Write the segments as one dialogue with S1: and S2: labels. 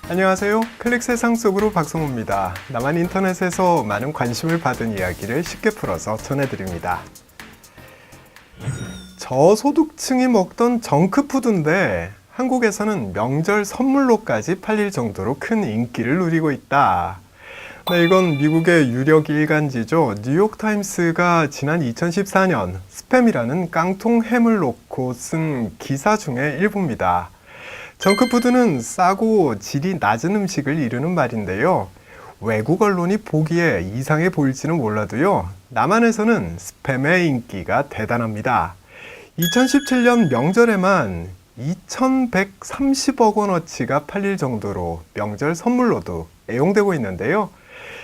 S1: 안녕하세요. 클릭 세상 속으로 박성호입니다. 나만 인터넷에서 많은 관심을 받은 이야기를 쉽게 풀어서 전해드립니다. 저소득층이 먹던 정크푸드인데 한국에서는 명절 선물로까지 팔릴 정도로 큰 인기를 누리고 있다. 네, 이건 미국의 유력 일간지죠. 뉴욕타임스가 지난 2014년 스팸이라는 깡통 햄을 놓고 쓴 기사 중에 일부입니다. 정크푸드는 싸고 질이 낮은 음식을 이르는 말인데요. 외국 언론이 보기에 이상해 보일지는 몰라도요. 남한에서는 스팸의 인기가 대단합니다. 2017년 명절에만 2,130억 원어치가 팔릴 정도로 명절 선물로도 애용되고 있는데요.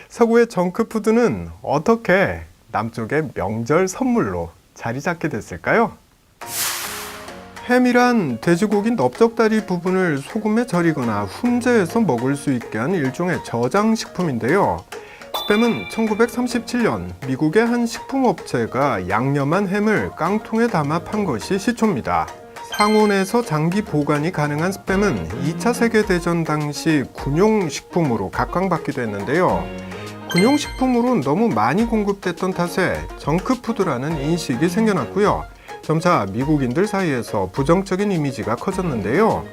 S1: 서구의 정크푸드는 어떻게 남쪽의 명절 선물로 자리 잡게 됐을까요? 햄이란 돼지고기 넓적다리 부분을 소금에 절이거나 훈제해서 먹을 수 있게 한 일종의 저장식품인데요. 스팸은 1937년 미국의 한 식품업체가 양념한 햄을 깡통에 담아 판 것이 시초입니다. 상온에서 장기 보관이 가능한 스팸은 2차 세계대전 당시 군용식품으로 각광받기도 했는데요. 군용식품으로 너무 많이 공급됐던 탓에 정크푸드라는 인식이 생겨났고요. 점차 미국인들 사이에서 부정적인 이미지가 커졌는데요.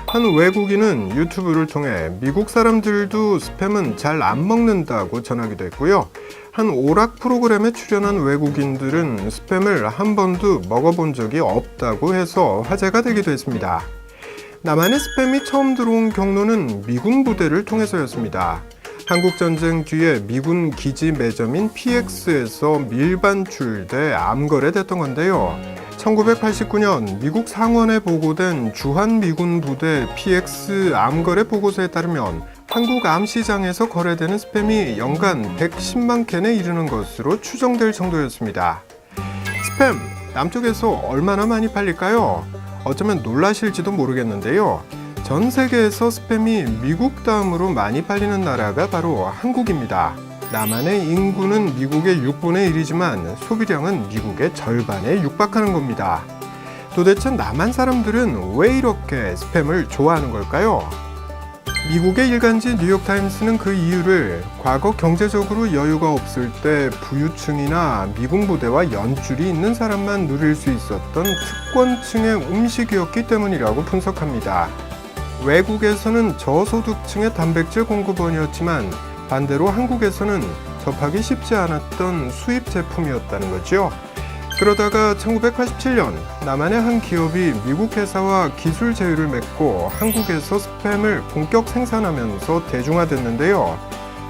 S1: 한 외국인은 유튜브를 통해 미국 사람들도 스팸은 잘 안 먹는다고 전하기도 했고요. 한 오락 프로그램에 출연한 외국인들은 스팸을 한 번도 먹어본 적이 없다고 해서 화제가 되기도 했습니다. 남한에 스팸이 처음 들어온 경로는 미군 부대를 통해서였습니다. 한국전쟁 뒤에 미군 기지 매점인 PX에서 밀반출돼 암거래됐던 건데요. 1989년 미국 상원에 보고된 주한미군 부대 PX 암거래 보고서에 따르면 한국 암시장에서 거래되는 스팸이 연간 110만 캔에 이르는 것으로 추정될 정도였습니다. 스팸, 남쪽에서 얼마나 많이 팔릴까요? 어쩌면 놀라실지도 모르겠는데요. 전 세계에서 스팸이 미국 다음으로 많이 팔리는 나라가 바로 한국입니다. 남한의 인구는 미국의 6분의 1이지만 소비량은 미국의 절반에 육박하는 겁니다. 도대체 남한 사람들은 왜 이렇게 스팸을 좋아하는 걸까요? 미국의 일간지 뉴욕타임스는 그 이유를 과거 경제적으로 여유가 없을 때 부유층이나 미군 부대와 연줄이 있는 사람만 누릴 수 있었던 특권층의 음식이었기 때문이라고 분석합니다. 외국에서는 저소득층의 단백질 공급원이었지만 반대로 한국에서는 접하기 쉽지 않았던 수입 제품이었다는 거죠. 그러다가 1987년 남한의 한 기업이 미국 회사와 기술 제휴를 맺고 한국에서 스팸을 본격 생산하면서 대중화됐는데요.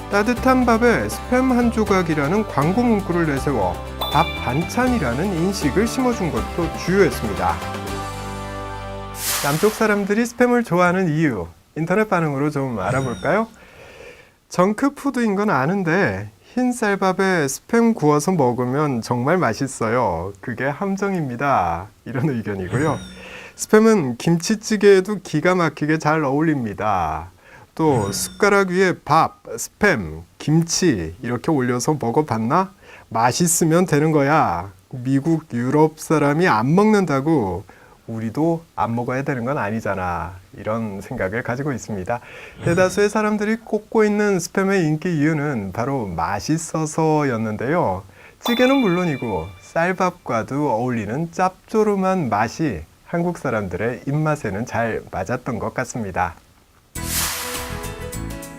S1: 따뜻한 밥에 스팸 한 조각이라는 광고 문구를 내세워 밥 반찬이라는 인식을 심어준 것도 주요했습니다. 남쪽 사람들이 스팸을 좋아하는 이유, 인터넷 반응으로 좀 알아볼까요? 정크푸드인 건 아는데 흰 쌀밥에 스팸 구워서 먹으면 정말 맛있어요. 그게 함정입니다. 이런 의견이고요. 스팸은 김치찌개에도 기가 막히게 잘 어울립니다. 또 숟가락 위에 밥, 스팸, 김치 이렇게 올려서 먹어봤나? 맛있으면 되는 거야. 미국, 유럽 사람이 안 먹는다고 우리도 안 먹어야 되는 건 아니잖아. 이런 생각을 가지고 있습니다. 대다수의 사람들이 꼽고 있는 스팸의 인기 이유는 바로 맛있어서였는데요. 찌개는 물론이고 쌀밥과도 어울리는 짭조름한 맛이 한국 사람들의 입맛에는 잘 맞았던 것 같습니다.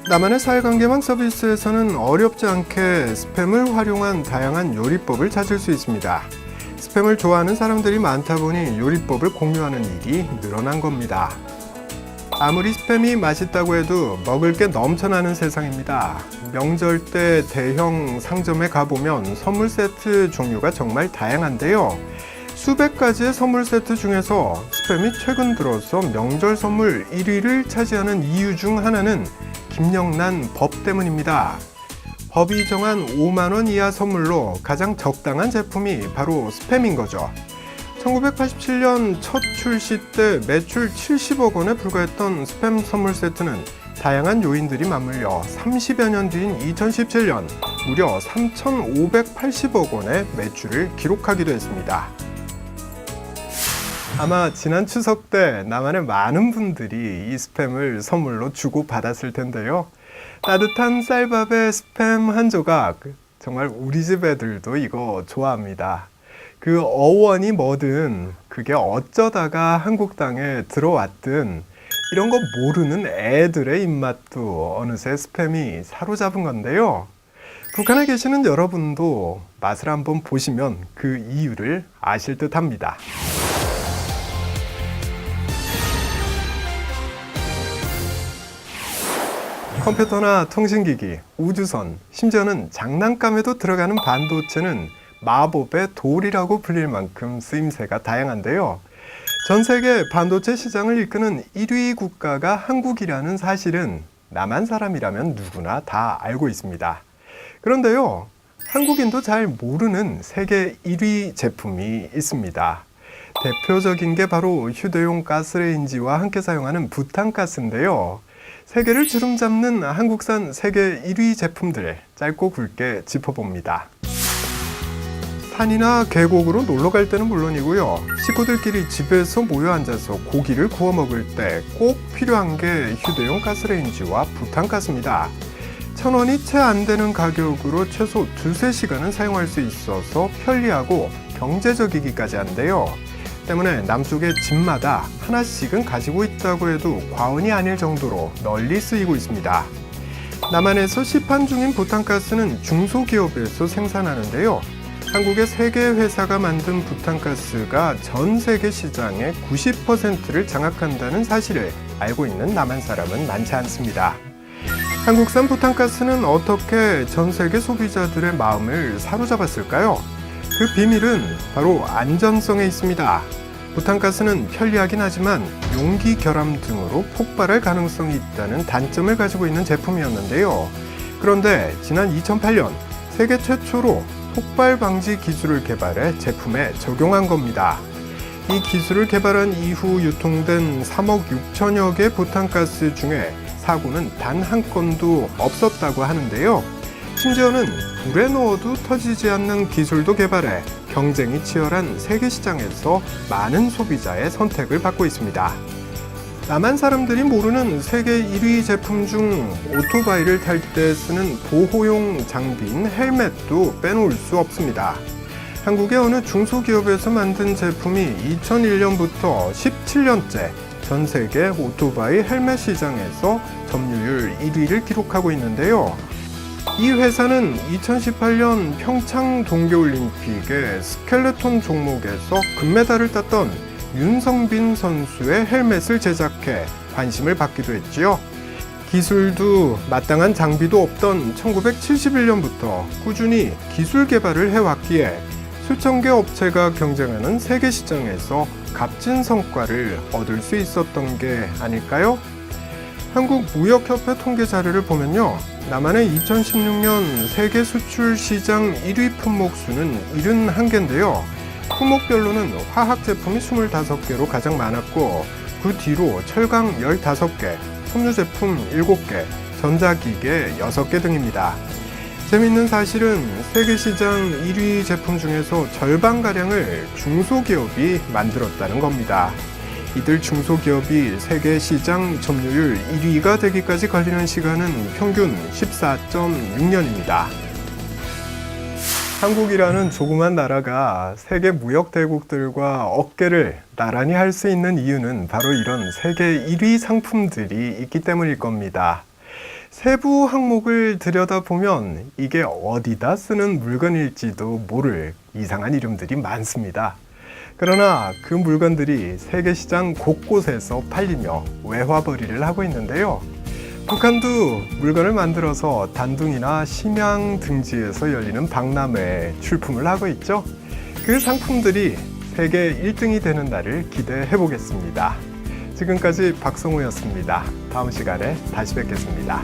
S1: 남한의 사회관계망 서비스에서는 어렵지 않게 스팸을 활용한 다양한 요리법을 찾을 수 있습니다. 스팸을 좋아하는 사람들이 많다 보니 요리법을 공유하는 일이 늘어난 겁니다. 아무리 스팸이 맛있다고 해도 먹을 게 넘쳐나는 세상입니다. 명절 때 대형 상점에 가보면 선물 세트 종류가 정말 다양한데요. 수백 가지의 선물 세트 중에서 스팸이 최근 들어서 명절 선물 1위를 차지하는 이유 중 하나는 김영란 법 때문입니다. 법이 정한 5만 원 이하 선물로 가장 적당한 제품이 바로 스팸인 거죠. 1987년 첫 출시 때 매출 70억 원에 불과했던 스팸 선물 세트는 다양한 요인들이 맞물려 30여 년 뒤인 2017년 무려 3,580억 원의 매출을 기록하기도 했습니다. 아마 지난 추석 때 나만의 많은 분들이 이 스팸을 선물로 주고 받았을 텐데요. 따뜻한 쌀밥에 스팸 한 조각, 정말 우리 집 애들도 이거 좋아합니다. 그 어원이 뭐든 그게 어쩌다가 한국 땅에 들어왔든 이런 거 모르는 애들의 입맛도 어느새 스팸이 사로잡은 건데요. 북한에 계시는 여러분도 맛을 한번 보시면 그 이유를 아실 듯 합니다. 컴퓨터나 통신기기, 우주선, 심지어는 장난감에도 들어가는 반도체는 마법의 돌이라고 불릴 만큼 쓰임새가 다양한데요. 전 세계 반도체 시장을 이끄는 1위 국가가 한국이라는 사실은 남한 사람이라면 누구나 다 알고 있습니다. 그런데요, 한국인도 잘 모르는 세계 1위 제품이 있습니다. 대표적인 게 바로 휴대용 가스레인지와 함께 사용하는 부탄가스인데요. 세계를 주름잡는 한국산 세계 1위 제품들 짧고 굵게 짚어봅니다. 산이나 계곡으로 놀러 갈 때는 물론이고요. 식구들끼리 집에서 모여 앉아서 고기를 구워 먹을 때 꼭 필요한 게 휴대용 가스레인지와 부탄가스입니다. 1,000원이 채 안 되는 가격으로 최소 2~3시간은 사용할 수 있어서 편리하고 경제적이기까지 한데요. 때문에 남쪽의 집마다 하나씩은 가지고 있다고 해도 과언이 아닐 정도로 널리 쓰이고 있습니다. 남한에서 시판 중인 부탄가스는 중소기업에서 생산하는데요. 한국의 3개 회사가 만든 부탄가스가 전 세계 시장의 90%를 장악한다는 사실을 알고 있는 남한 사람은 많지 않습니다. 한국산 부탄가스는 어떻게 전 세계 소비자들의 마음을 사로잡았을까요? 그 비밀은 바로 안전성에 있습니다. 부탄가스는 편리하긴 하지만 용기 결함 등으로 폭발할 가능성이 있다는 단점을 가지고 있는 제품이었는데요. 그런데 지난 2008년 세계 최초로 폭발 방지 기술을 개발해 제품에 적용한 겁니다. 이 기술을 개발한 이후 유통된 3억 6천여 개 부탄가스 중에 사고는 단 한 건도 없었다고 하는데요. 심지어는 불에 넣어도 터지지 않는 기술도 개발해 경쟁이 치열한 세계 시장에서 많은 소비자의 선택을 받고 있습니다. 남한 사람들이 모르는 세계 1위 제품 중 오토바이를 탈 때 쓰는 보호용 장비인 헬멧도 빼놓을 수 없습니다. 한국의 어느 중소기업에서 만든 제품이 2001년부터 17년째 전 세계 오토바이 헬멧 시장에서 점유율 1위를 기록하고 있는데요. 이 회사는 2018년 평창 동계올림픽의 스켈레톤 종목에서 금메달을 땄던 윤성빈 선수의 헬멧을 제작해 관심을 받기도 했지요. 기술도 마땅한 장비도 없던 1971년부터 꾸준히 기술 개발을 해왔기에 수천 개 업체가 경쟁하는 세계 시장에서 값진 성과를 얻을 수 있었던 게 아닐까요? 한국무역협회 통계 자료를 보면요. 남한의 2016년 세계 수출 시장 1위 품목 수는 71개인데요. 품목별로는 화학 제품이 25개로 가장 많았고 그 뒤로 철강 15개, 섬유 제품 7개, 전자기계 6개 등입니다. 재미있는 사실은 세계 시장 1위 제품 중에서 절반가량을 중소기업이 만들었다는 겁니다. 이들 중소기업이 세계 시장 점유율 1위가 되기까지 걸리는 시간은 평균 14.6년입니다. 한국이라는 조그만 나라가 세계 무역 대국들과 어깨를 나란히 할 수 있는 이유는 바로 이런 세계 1위 상품들이 있기 때문일 겁니다. 세부 항목을 들여다보면 이게 어디다 쓰는 물건일지도 모를 이상한 이름들이 많습니다. 그러나 그 물건들이 세계 시장 곳곳에서 팔리며 외화벌이를 하고 있는데요. 북한도 물건을 만들어서 단둥이나 심양 등지에서 열리는 박람회에 출품을 하고 있죠. 그 상품들이 세계 1등이 되는 날을 기대해 보겠습니다. 지금까지 박성호였습니다. 다음 시간에 다시 뵙겠습니다.